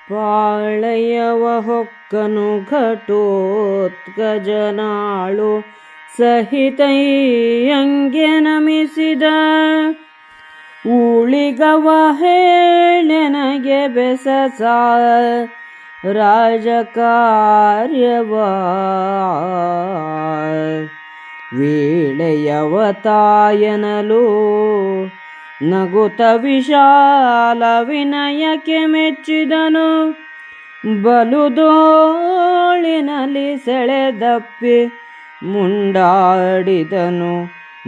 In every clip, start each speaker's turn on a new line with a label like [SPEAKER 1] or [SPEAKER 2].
[SPEAKER 1] ಪಾಳೆಯವ ಹೊಕ್ಕನು ಘಟೋತ್ಕಜನಾಳು ಸಹಿತೈಯಂಗೆ ನಮಿಸಿದ. ಊಳಿಗವ ಹೇಳೆನಗೆ ಬೆಸಸ ರಾಜಕಾರ್ಯವ ವೇಳೆಯವ ತಾಯನಲು ನಗುತ ವಿಶಾಲ ವಿನಯಕ್ಕೆ ಮೆಚ್ಚಿದನು. ಬಲುದೋಳಿನಲ್ಲಿ ಸೆಳೆದಪ್ಪಿ ಮುಂಡಾಡಿದನು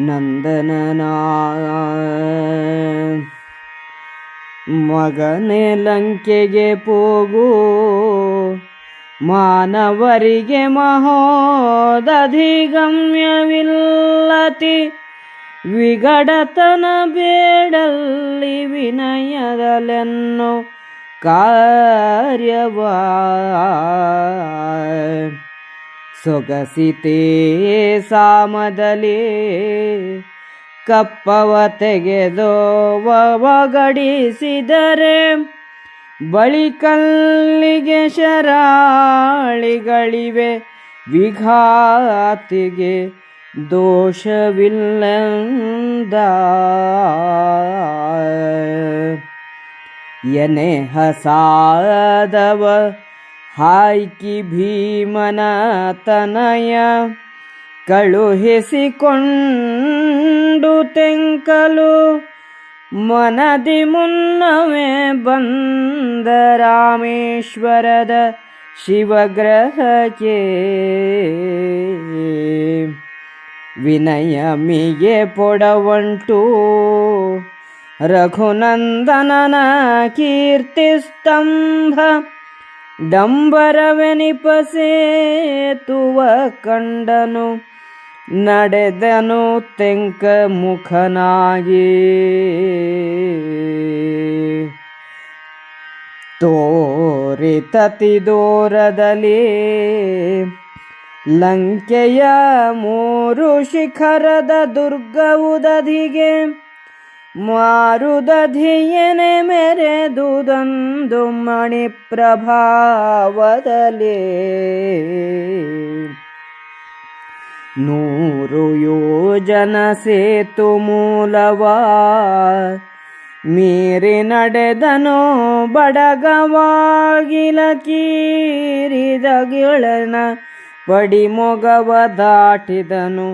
[SPEAKER 1] ನಂದನನ. ಮಗನೇ ಲಂಕೆಗೆ ಹೋಗು ಮಾನವರಿಗೆ ಮಹೋದಧಿಗಮ್ಯವಿಲ್ಲತಿ. ವಿಗಡತನ ಬೇಡಲ್ಲಿ ವಿನಯದಲೆನ್ನು ಕಾರ್ಯವ ಸೊಗಸಿತೇ ಸಾಮದಲ್ಲಿ ಕಪ್ಪವ ತೆಗೆದೋವಗಡಿಸಿದರೆ. ಬಳಿಕಲ್ಲಿಗೆ ಶರಾಳಿಗಳಿವೆ ವಿಘಾತಿಗೆ ದೋಷವಿಲ್ಲಂದ. ಎನೆ ಹಸಾದವ ಹಾಯ್ಕಿ ಭೀಮನ ತನಯ ಕಳುಹಿಸಿಕೊಂಡು ತೆಂಕಲು. ಮನದಿ ಮುನ್ನವೇ ಬಂದ ರಾಮೇಶ್ವರದ ಶಿವಗ್ರಹಕ್ಕೆ. ವಿನಯಮಿಗೆ ಪೊಡವಂಟು ರಘುನಂದನನ ಕೀರ್ತಿಸ್ತಂಭ. ಡಂಬರವೆನಿಪಸೇತುವ ಕಂಡನು ನಡೆದನು ತೆಂಕ ಮುಖನಾಗಿ. ತೋರಿತತಿ ದೂರದಲ್ಲಿ ಲಂಕೆಯ ಮೂರು ಶಿಖರದ ದುರ್ಗವುದಧಿಗೆ. ಮಾರುದಧಿಯನೆ ಮೆರೆದುದೊಂದು ಮಣಿಪ್ರಭಾವದಲ್ಲಿ. 100 ಯೋಜನ ಸೇತು ಮೂಲವ ಮೀರಿ ನಡೆದನು ಬಡಗವಾಗಿಲ ಕೀರಿದ ಗಿಳನ ಪಡಿಮೊಗವ ದಾಟಿದನು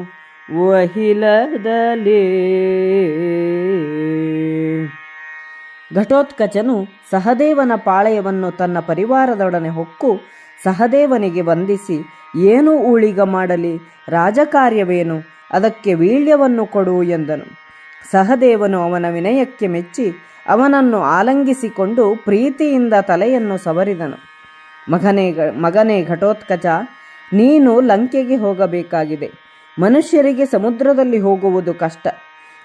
[SPEAKER 1] ವಹಿಲದಲ್ಲಿ. ಘಟೋತ್ಕಚನು ಸಹದೇವನ ಪಾಳೆಯವನ್ನು ತನ್ನ ಪರಿವಾರದೊಡನೆ ಹೊಕ್ಕು ಸಹದೇವನಿಗೆ ವಂದಿಸಿ, ಏನು ಊಳಿಗ ಮಾಡಲಿ, ರಾಜಕಾರ್ಯವೇನು, ಅದಕ್ಕೆ ವೀಳ್ಯವನ್ನು ಕೊಡು ಎಂದನು. ಸಹದೇವನು ಅವನ ವಿನಯಕ್ಕೆ ಮೆಚ್ಚಿ ಅವನನ್ನು ಆಲಂಗಿಸಿಕೊಂಡು ಪ್ರೀತಿಯಿಂದ ತಲೆಯನ್ನು ಸವರಿದನು. ಮಗನೇ ಘಟೋತ್ಕಚ, ನೀನು ಲಂಕೆಗೆ ಹೋಗಬೇಕಾಗಿದೆ. ಮನುಷ್ಯರಿಗೆ ಸಮುದ್ರದಲ್ಲಿ ಹೋಗುವುದು ಕಷ್ಟ.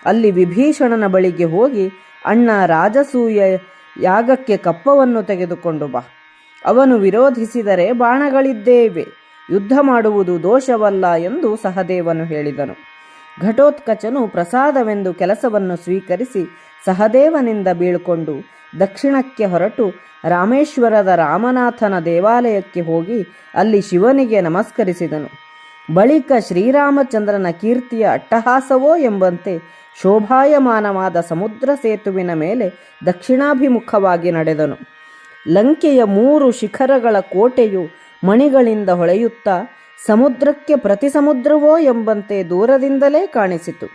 [SPEAKER 1] ಅಲ್ಲಿ ವಿಭೀಷಣನ ಬಳಿಗೆ ಹೋಗಿ ಅಣ್ಣ ರಾಜಸೂಯ ಯಾಗಕ್ಕೆ ಕಪ್ಪವನ್ನು ತೆಗೆದುಕೊಂಡು ಬಾ. ಅವನು ವಿರೋಧಿಸಿದರೆ ಬಾಣಗಳಿದ್ದೇವೆ, ಯುದ್ಧ ಮಾಡುವುದು ದೋಷವಲ್ಲ ಎಂದು ಸಹದೇವನು ಹೇಳಿದನು. ಘಟೋತ್ಕಚನು ಪ್ರಸಾದವೆಂದು ಕೆಲಸವನ್ನು ಸ್ವೀಕರಿಸಿ ಸಹದೇವನಿಂದ ಬೀಳ್ಕೊಂಡು ದಕ್ಷಿಣಕ್ಕೆ ಹೊರಟು ರಾಮೇಶ್ವರದ ರಾಮನಾಥನ ದೇವಾಲಯಕ್ಕೆ ಹೋಗಿ ಅಲ್ಲಿ ಶಿವನಿಗೆ ನಮಸ್ಕರಿಸಿದನು. ಬಳಿಕ ಶ್ರೀರಾಮಚಂದ್ರನ ಕೀರ್ತಿಯ ಅಟ್ಟಹಾಸವೋ ಎಂಬಂತೆ ಶೋಭಾಯಮಾನವಾದ ಸಮುದ್ರ ಸೇತುವಿನ ಮೇಲೆ ದಕ್ಷಿಣಾಭಿಮುಖವಾಗಿ ನಡೆದನು. ಲಂಕೆಯ 3 ಶಿಖರಗಳ ಕೋಟೆಯು ಮಣಿಗಳಿಂದ ಹೊಳೆಯುತ್ತಾ ಸಮುದ್ರಕ್ಕೆ ಪ್ರತಿ ಸಮುದ್ರವೋ ಎಂಬಂತೆ ದೂರದಿಂದಲೇ ಕಾಣಿಸಿತು.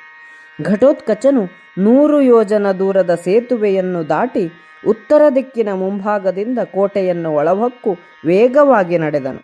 [SPEAKER 1] ಘಟೋತ್ಕಚನು 100 ಯೋಜನ ದೂರದ ಸೇತುವೆಯನ್ನು ದಾಟಿ ಉತ್ತರ ದಿಕ್ಕಿನ ಮುಂಭಾಗದಿಂದ ಕೋಟೆಯನ್ನು ಒಳಹೊಕ್ಕು ವೇಗವಾಗಿ ನಡೆದನು.